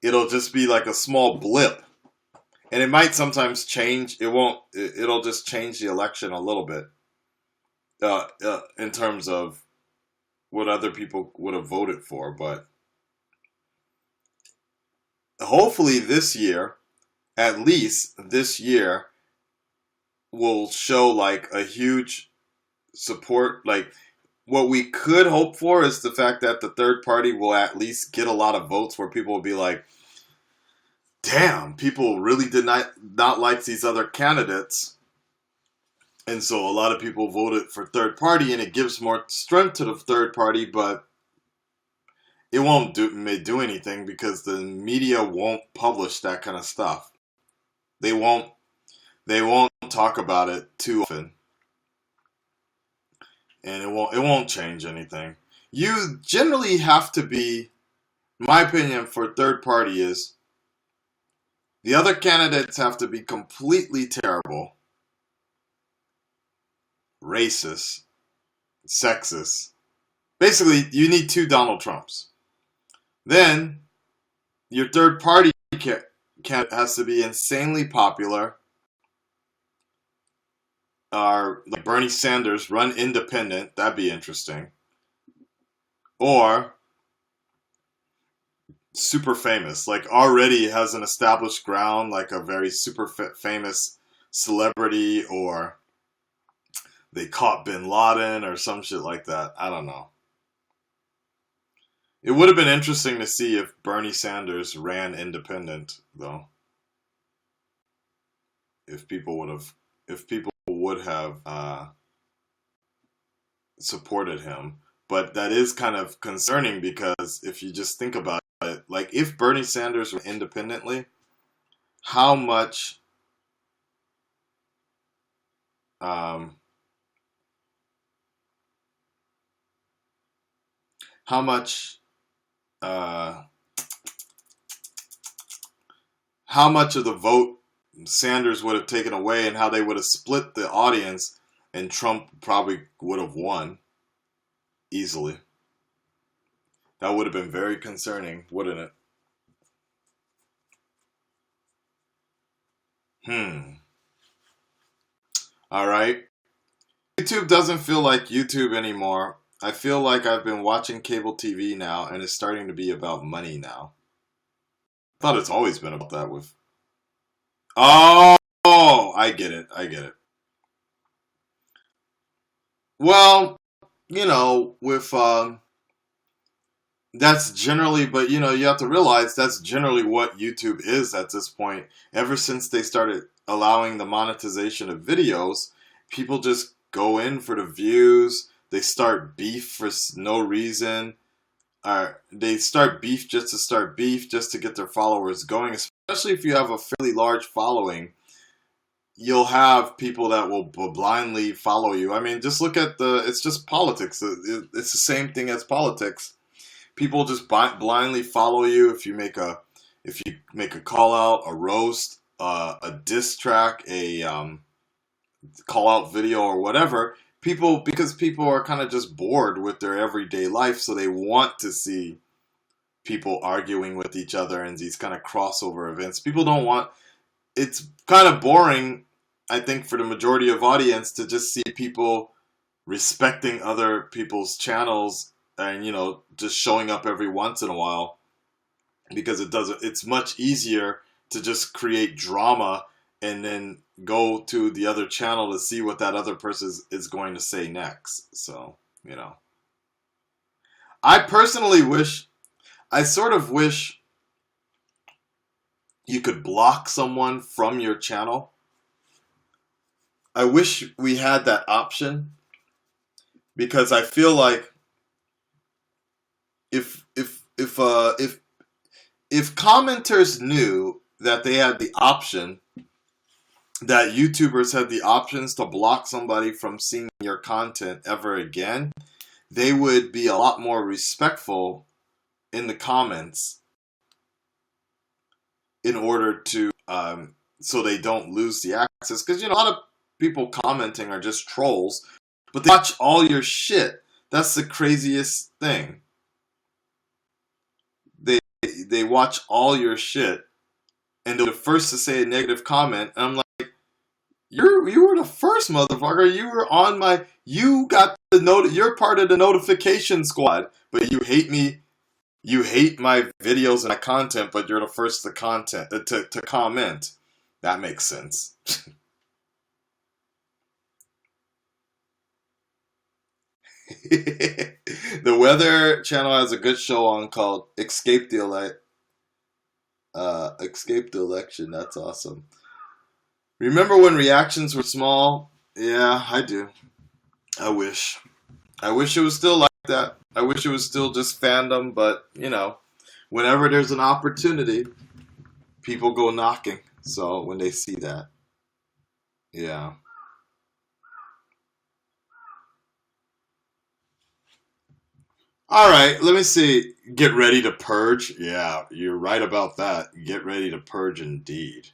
Speaker 1: it'll just be like a small blip. And it might sometimes change. It won't. It'll just change the election a little bit in terms of what other people would have voted for. But hopefully this year, at least this year, will show like a huge support. Like what we could hope for is the fact that the third party will at least get a lot of votes where people will be like, damn, people really did not like these other candidates. And so a lot of people voted for third party, and it gives more strength to the third party, but it won't do anything because the media won't publish that kind of stuff. They won't talk about it too often. And it won't change anything. You generally have to be, my opinion for third party is, the other candidates have to be completely terrible, racist, sexist. Basically, you need 2 Donald Trumps. Then, your third party has to be insanely popular. Or, like Bernie Sanders, run independent. That'd be interesting. Or super famous, like already has an established ground, like a very super famous celebrity, or they caught bin Laden or some shit like that. I don't know. It would have been interesting to see if Bernie Sanders ran independent, though. If people would have supported him. But that is kind of concerning because if you just think about it, like if Bernie Sanders ran independently, how much how much of the vote Sanders would have taken away, and how they would have split the audience, and Trump probably would have won easily. That would have been very concerning, wouldn't it? All right. YouTube doesn't feel like YouTube anymore. I feel like I've been watching cable TV now, and it's starting to be about money now. I thought it's always been about that with... Oh, I get it. Well, with... that's generally, but you have to realize that's generally what YouTube is at this point. Ever since they started allowing the monetization of videos, people just go in for the views. They start beef for no reason. They start beef just to start beef, just to get their followers going. Especially if you have a fairly large following, you'll have people that will blindly follow you. I mean, just look at it's just politics. It's the same thing as politics. People just blindly follow you if you make a call out, a roast, a diss track, a call out video or whatever. Because people are kind of just bored with their everyday life, so they want to see people arguing with each other and these kind of crossover events. People don't want. It's kind of boring, I think, for the majority of audience to just see people respecting other people's channels and just showing up every once in a while, because it's much easier to just create drama and then go to the other channel to see what that other person is going to say next. So I personally wish you could block someone from your channel. I wish we had that option, because I feel like if commenters knew that they had the option, that YouTubers had the options to block somebody from seeing your content ever again, they would be a lot more respectful in the comments in order to so they don't lose the access. Because a lot of people commenting are just trolls, but they watch all your shit. That's the craziest thing. They watch all your shit, and they're the first to say a negative comment, and I'm like, you were the first, motherfucker. You were on my, you got the you're part of the notification squad, but you hate me. You hate my videos and my content, but you're the first to comment. That makes sense. The Weather Channel has a good show on called Escape the Election. That's awesome. Remember when reactions were small? Yeah, I do. I wish it was still like that. I wish it was still just fandom, but whenever there's an opportunity, people go knocking. So when they see that, yeah. All right, let me see. Get ready to purge. Yeah, you're right about that. Get ready to purge indeed.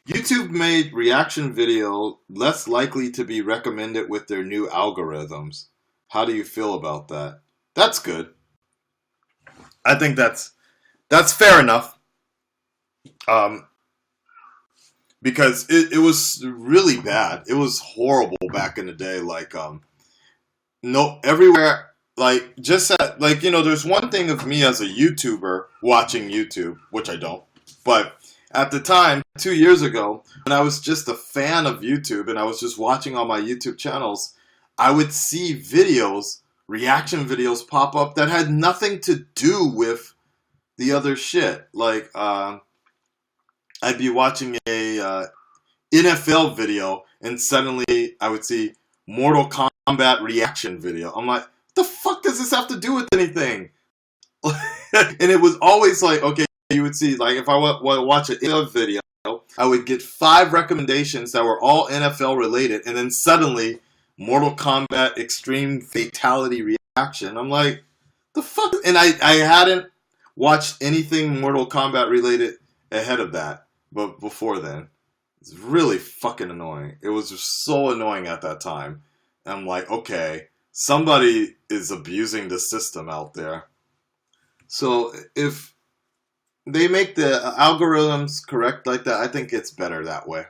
Speaker 1: YouTube made reaction video less likely to be recommended with their new algorithms. How do you feel about that? That's good. I think that's fair enough. Because it was really bad. It was horrible back in the day. Like, no, everywhere. Like, just at, like, there's one thing of me as a YouTuber watching YouTube, which I don't. But at the time, 2 years ago, when I was just a fan of YouTube and I was just watching all my YouTube channels, I would see videos, reaction videos pop up that had nothing to do with the other shit. Like, I'd be watching a NFL video and suddenly I would see Mortal Kombat reaction video. I'm like, what the fuck does this have to do with anything? And it was always like, okay, you would see, like, if I watch an NFL video, I would get 5 recommendations that were all NFL related, and then suddenly Mortal Kombat Extreme Fatality Reaction. I'm like, the fuck? And I hadn't watched anything Mortal Kombat related ahead of that, but before then. It's really fucking annoying. It was just so annoying at that time. And I'm like, okay, somebody is abusing the system out there. So if they make the algorithms correct like that, I think it's better that way.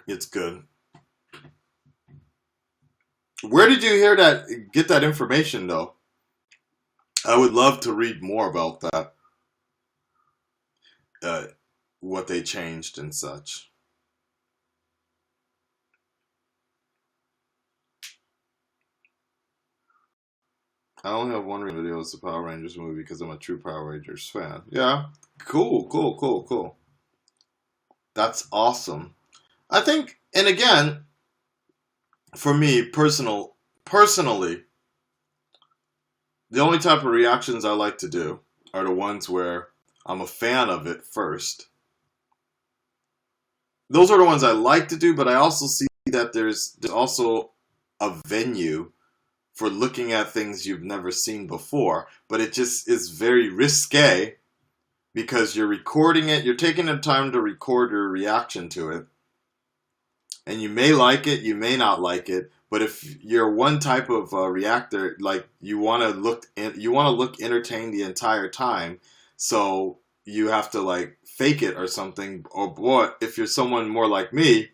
Speaker 1: It's good. Where did you get that information, though? I would love to read more about that. What they changed and such. I only have one video. It's the Power Rangers movie because I'm a true Power Rangers fan. Yeah, cool. That's awesome. I think, and again, for me, personally, the only type of reactions I like to do are the ones where I'm a fan of it first. Those are the ones I like to do, but I also see that there's also a venue for looking at things you've never seen before, but it just is very risque because you're recording it, you're taking the time to record your reaction to it, and you may like it, you may not like it, but if you're one type of reactor, like you want to look entertained the entire time, so you have to like fake it or something. Or boy, if you're someone more like me,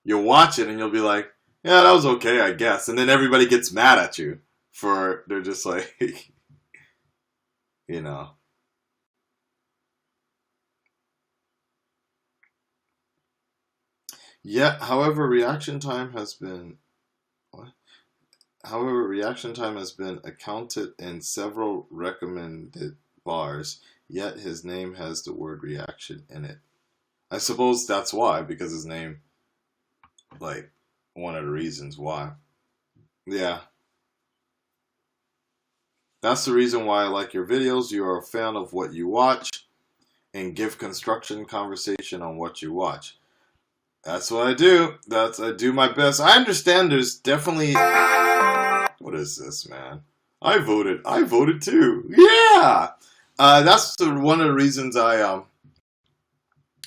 Speaker 1: you'll watch it and you'll be like, yeah, that was okay, I guess. And then everybody gets mad at you they're just like, Yeah, however, reaction time has been accounted in several recommended bars. yet his name has the word reaction in it. I suppose that's why, because his name, like, one of the reasons why. Yeah. That's the reason why I like your videos. You are a fan of what you watch and give construction conversation on what you watch. That's what I do. I do my best. I understand there's definitely... What is this, man? I voted. I voted too. Yeah! That's one of the reasons I...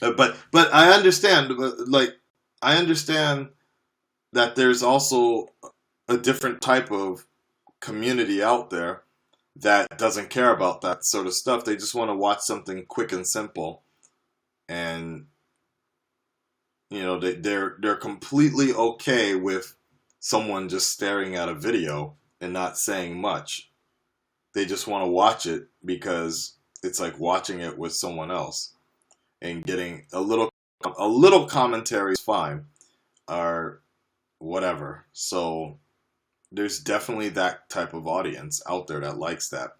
Speaker 1: But I understand, like, I understand that there's also a different type of community out there that doesn't care about that sort of stuff. They just want to watch something quick and simple, and you know they're completely okay with someone just staring at a video and not saying much. They just want to watch it because it's like watching it with someone else, and getting a little commentary is fine, or whatever. So there's definitely that type of audience out there that likes that.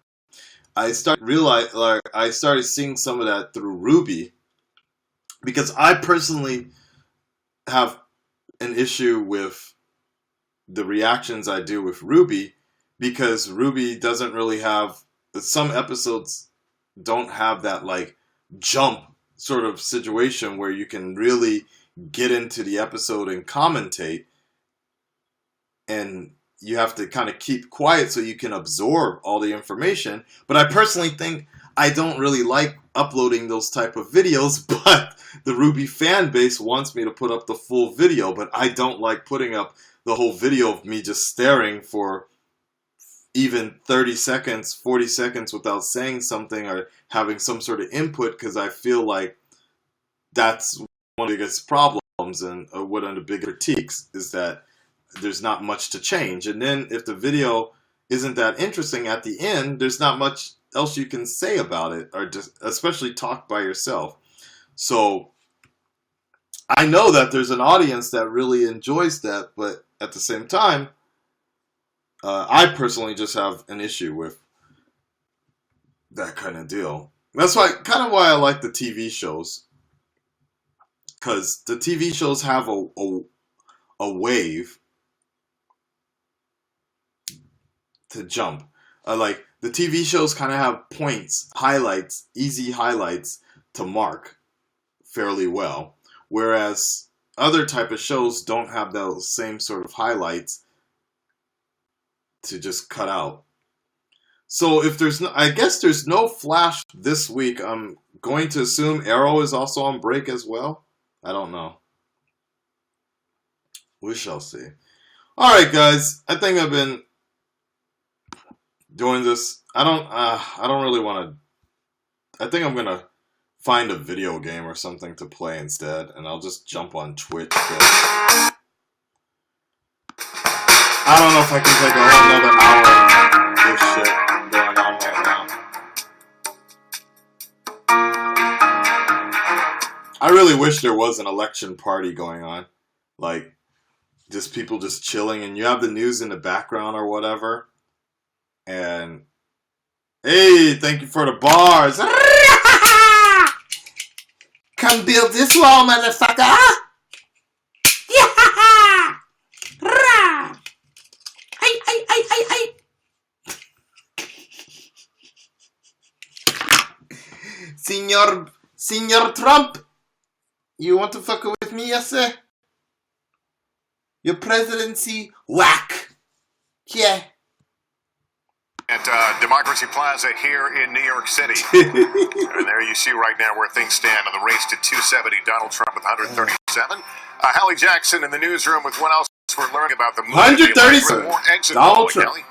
Speaker 1: I started seeing some of that through Ruby, because I personally have an issue with the reactions I do with Ruby, because Ruby doesn't really have, some episodes don't have that like jump sort of situation where you can really get into the episode and commentate, and you have to kind of keep quiet so you can absorb all the information. But I personally think I don't really like uploading those type of videos, but the Ruby fan base wants me to put up the full video, but I don't like putting up the whole video of me just staring for even 30 seconds, 40 seconds without saying something or having some sort of input, because I feel like that's one of the biggest problems and one of the big critiques is that there's not much to change. And then if the video isn't that interesting at the end, there's not much else you can say about it, or just especially talk by yourself. So I know that there's an audience that really enjoys that, but at the same time, I personally just have an issue with that kind of deal. That's kind of why I like the TV shows, because the TV shows have a wave to jump. Like the TV shows kind of have points, highlights, easy highlights to mark fairly well, whereas other type of shows don't have those same sort of highlights to just cut out. So if there's no, I guess there's no Flash this week. I'm going to assume Arrow is also on break as well. I don't know. We shall see. All right, guys. I think I've been doing this. I don't really want to. I think I'm gonna find a video game or something to play instead, and I'll just jump on Twitch. I don't know if I can take a whole another hour of this shit going on right now. I really wish there was an election party going on, like just people just chilling, and you have the news in the background or whatever. And hey, thank you for the bars. Come build this wall, motherfucker. Senor Trump, you want to fuck with me, yes sir? Your presidency, whack. Yeah.
Speaker 3: At Democracy Plaza here in New York City. And there you see right now where things stand on the race to 270. Donald Trump with 137. Hallie Jackson in the newsroom with what else we're learning about the movement.
Speaker 1: 137. Donald Trump.
Speaker 3: Hallie?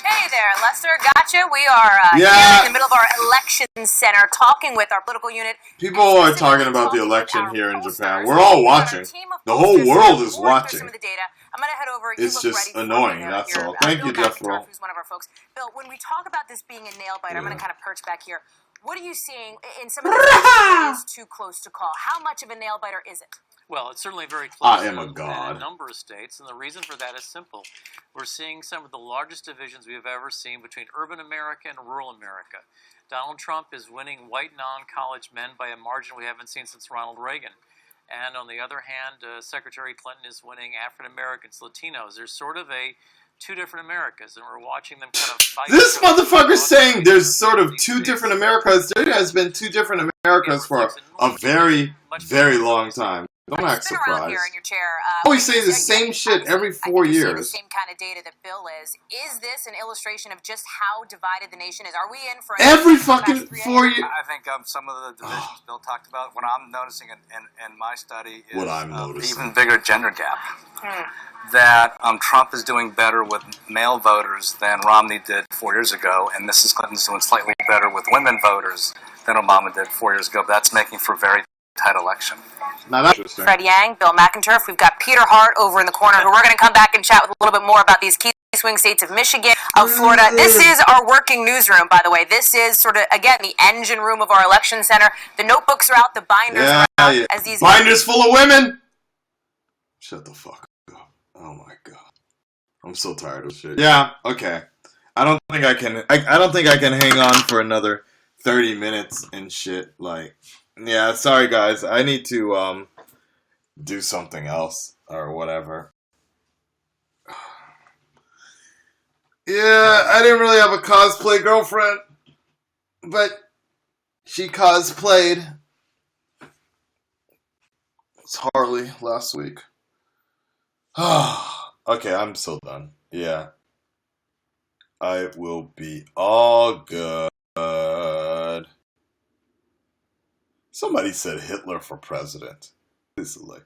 Speaker 11: Hey there, Lester. Gotcha. We are here in the middle of our election center talking with our political unit.
Speaker 1: People are talking about the election here in Japan. We're all watching. The whole world is watching.
Speaker 11: Some of the data. I'm going to head over.
Speaker 1: It's just annoying, that's all. Thank you, Jeff Roll.
Speaker 11: Who's one of our folks. Bill, when we talk about this being a nail biter, I'm going to kind of perch back here. What are you seeing in some of the is too close to call? How much of a nail biter is it?
Speaker 12: Well, it's certainly very close
Speaker 1: I am a
Speaker 12: in
Speaker 1: god.
Speaker 12: a number of states, and the reason for that is simple. We're seeing some of the largest divisions we have ever seen between urban America and rural America. Donald Trump is winning white non-college men by a margin we haven't seen since Ronald Reagan. And on the other hand, Secretary Clinton is winning African Americans, Latinos. There's sort of two different Americas, and we're watching them kind of fight.
Speaker 1: This motherfucker's saying there's sort of two different Americas. There has been two different Americas for a very, very long time. Don't act
Speaker 11: Spin around
Speaker 1: surprised.
Speaker 11: here in your chair.
Speaker 1: Always say the same shit every 4
Speaker 11: The
Speaker 1: years.
Speaker 11: same kind of data that Bill is. Is this an illustration of just how divided the nation is? Are we in for
Speaker 1: Every fucking 4 years.
Speaker 13: I think some of the divisions Bill talked about, what I'm noticing in my study is
Speaker 1: What I'm noticing.
Speaker 13: even bigger gender gap. That Trump is doing better with male voters than Romney did 4 years ago, and Mrs. Clinton's doing slightly better with women voters than Obama did 4 years ago. But that's making for a very tight election.
Speaker 1: Now that's interesting.
Speaker 11: Fred Yang, Bill McInturf. We've got Peter Hart over in the corner, who we're going to come back and chat with a little bit more about these key swing states of Michigan, of Florida. This is our working newsroom, by the way. This is sort of, again, the engine room of our election center. The notebooks are out, the binders are out.
Speaker 1: Yeah.
Speaker 11: As these
Speaker 1: Binders full of women. Shut the fuck up. Oh my god. I'm so tired of shit. Yeah, okay. I don't think I can hang on for another 30 minutes and shit. Like, yeah, sorry guys. I need to do something else or whatever. Yeah, I didn't really have a cosplay girlfriend, but she cosplayed. It's Harley last week. Okay, I'm so done. Yeah. I will be all good. Somebody said Hitler for president. This is like,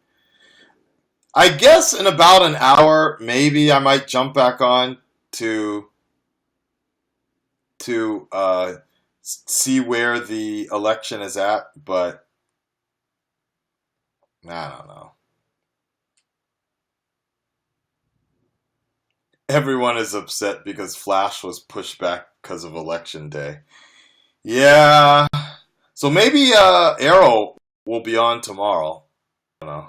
Speaker 1: I guess in about an hour, maybe I might jump back on to see where the election is at, but I don't know. Everyone is upset because Flash was pushed back because of election day. Yeah. So maybe Arrow will be on tomorrow. I don't know.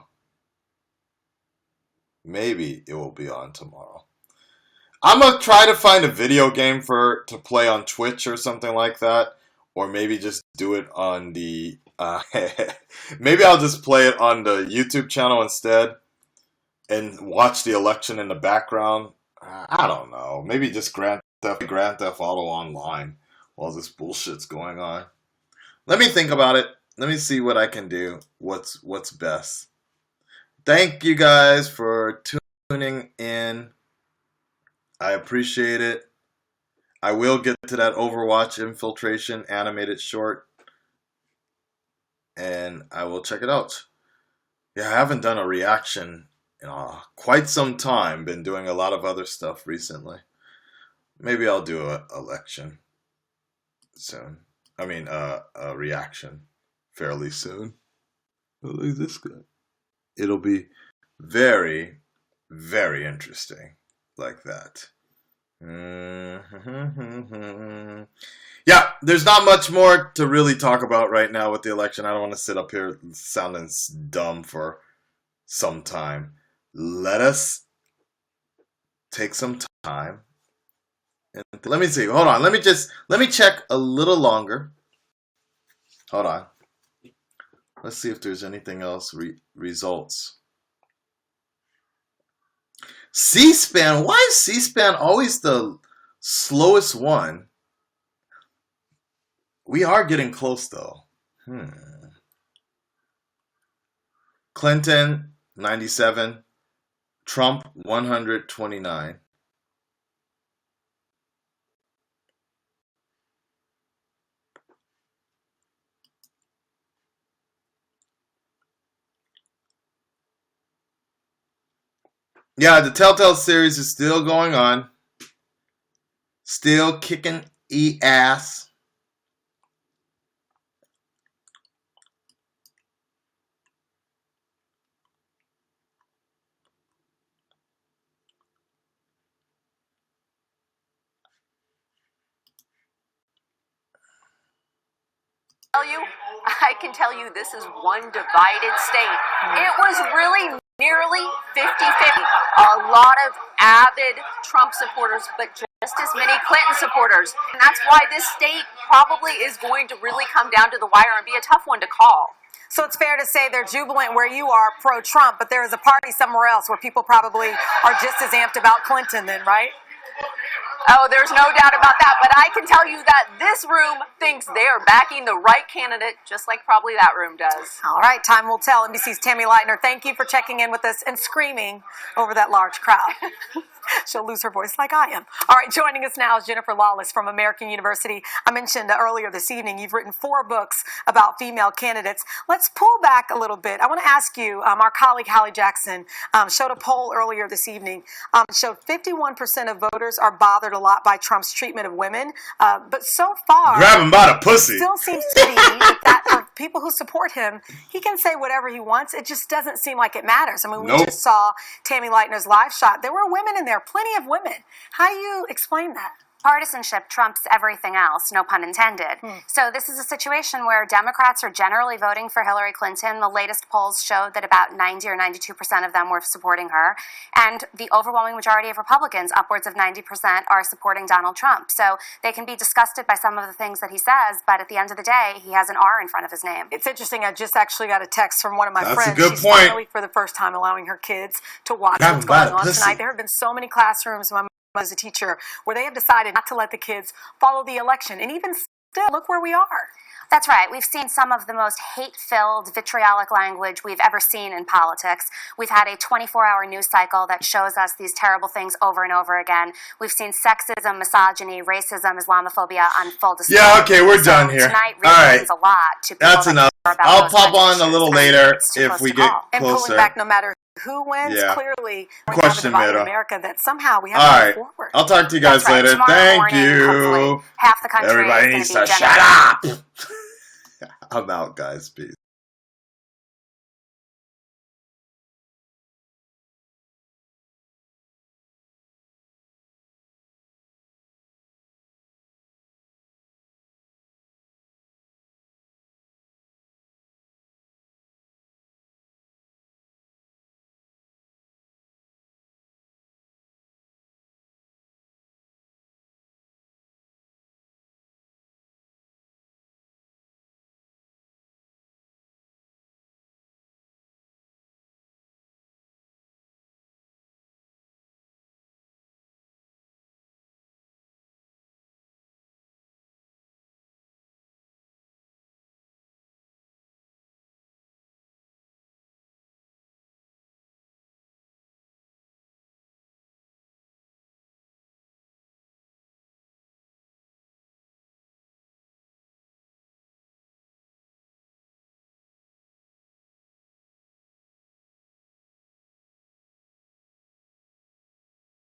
Speaker 1: Maybe it will be on tomorrow. I'm going to try to find a video game to play on Twitch or something like that. Or maybe just do it on the... maybe I'll just play it on the YouTube channel instead. And watch the election in the background. I don't know. Maybe just Grand Theft Auto Online while this bullshit's going on. Let me think about it. Let me see what I can do. What's best. Thank you guys for tuning in. I appreciate it. I will get to that Overwatch Infiltration animated short. And I will check it out. Yeah, I haven't done a reaction in quite some time. Been doing a lot of other stuff recently. Maybe I'll do an election soon. I mean, a reaction fairly soon. Oh, look at this guy. It'll be very, very interesting like that. Yeah, there's not much more to really talk about right now with the election. I don't want to sit up here sounding dumb for some time. Let us take some time. And let me see. Hold on. Let me check a little longer. Hold on. Let's see if there's anything else results. C-SPAN. Why is C-SPAN always the slowest one? We are getting close though. Clinton 97. Trump 129. Yeah, the Telltale series is still going on. Still kicking ass.
Speaker 14: I can tell you this is one divided state. It was really nearly 50-50. A lot of avid Trump supporters, but just as many Clinton supporters. And that's why this state probably is going to really come down to the wire and be a tough one to call.
Speaker 7: So it's fair to say they're jubilant where you are pro-Trump, but there is a party somewhere else where people probably are just as amped about Clinton then, right?
Speaker 14: Oh, there's no doubt about that. But I can tell you that this room thinks they are backing the right candidate, just like probably that room does.
Speaker 7: All right, time will tell. NBC's Tammy Leitner, thank you for checking in with us and screaming over that large crowd. She'll lose her voice like I am. All right, joining us now is Jennifer Lawless from American University. I mentioned earlier this evening you've written 4 books about female candidates. Let's pull back a little bit. I want to ask you, our colleague Hallie Jackson showed a poll earlier this evening. It showed 51% of voters are bothered a lot by Trump's treatment of women. But so far,
Speaker 1: grab him by the pussy.
Speaker 7: It still seems to be that for people who support him, he can say whatever he wants. It just doesn't seem like it matters. I mean, we just saw Tammy Leitner's live shot. There were women in there, plenty of women. How do you explain that?
Speaker 8: Partisanship trumps everything else, no pun intended. So this is a situation where Democrats are generally voting for Hillary Clinton. The latest polls showed that about 90 or 92% of them were supporting her. And the overwhelming majority of Republicans, upwards of 90%, are supporting Donald Trump. So they can be disgusted by some of the things that he says, but at the end of the day, he has an R in front of his name.
Speaker 7: It's interesting. I just actually got a text from one of my
Speaker 1: That's
Speaker 7: friends.
Speaker 1: a good
Speaker 7: She's
Speaker 1: point.
Speaker 7: finally, for the first time, allowing her kids to watch what's going on tonight. There have been so many classrooms, as a teacher, where they have decided not to let the kids follow the election. And even still, look where we are.
Speaker 8: That's right. We've seen some of the most hate-filled, vitriolic language we've ever seen in politics. We've had a 24-hour news cycle that shows us these terrible things over and over again. We've seen sexism, misogyny, racism, Islamophobia on full display.
Speaker 1: Yeah, okay, we're done here.
Speaker 8: Tonight really means a lot to people.
Speaker 1: That's enough. I'll pop on a little later if we get
Speaker 7: and
Speaker 1: closer.
Speaker 7: pulling back no matter who wins, clearly we have a divided America that somehow we have to move forward.
Speaker 1: I'll talk to you guys later.
Speaker 8: Tomorrow
Speaker 1: Thank
Speaker 8: morning,
Speaker 1: you.
Speaker 8: Half the country
Speaker 1: Everybody
Speaker 8: is
Speaker 1: needs
Speaker 8: gonna
Speaker 1: to
Speaker 8: be
Speaker 1: shut up. I'm out, guys. Peace.